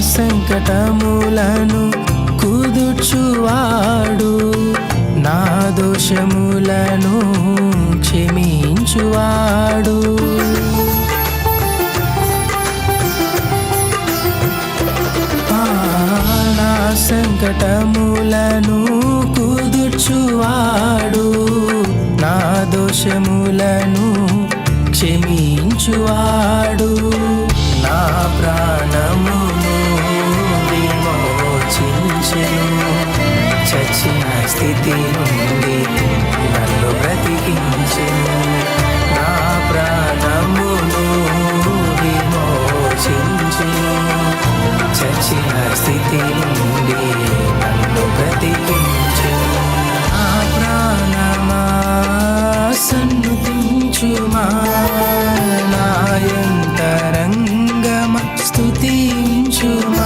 సంకటములను కుదుర్చువాడు, నా దోషములను క్షమించువాడు. నా సంకటములను కుదుర్చువాడు, నా దోషములను క్షమించువాడు. నా ప్రాణమును విమోచించెను, చచ్చిన స్థితి నుండి నన్ను బ్రతికించెను. నా ప్రాణమును విమోచించెను, చచ్చిన స్థితి నుండి నన్ను బ్రతికించెను. నా ప్రాణమా సన్నుతించుమా, నా యంతరంగమ స్తుతించుమా.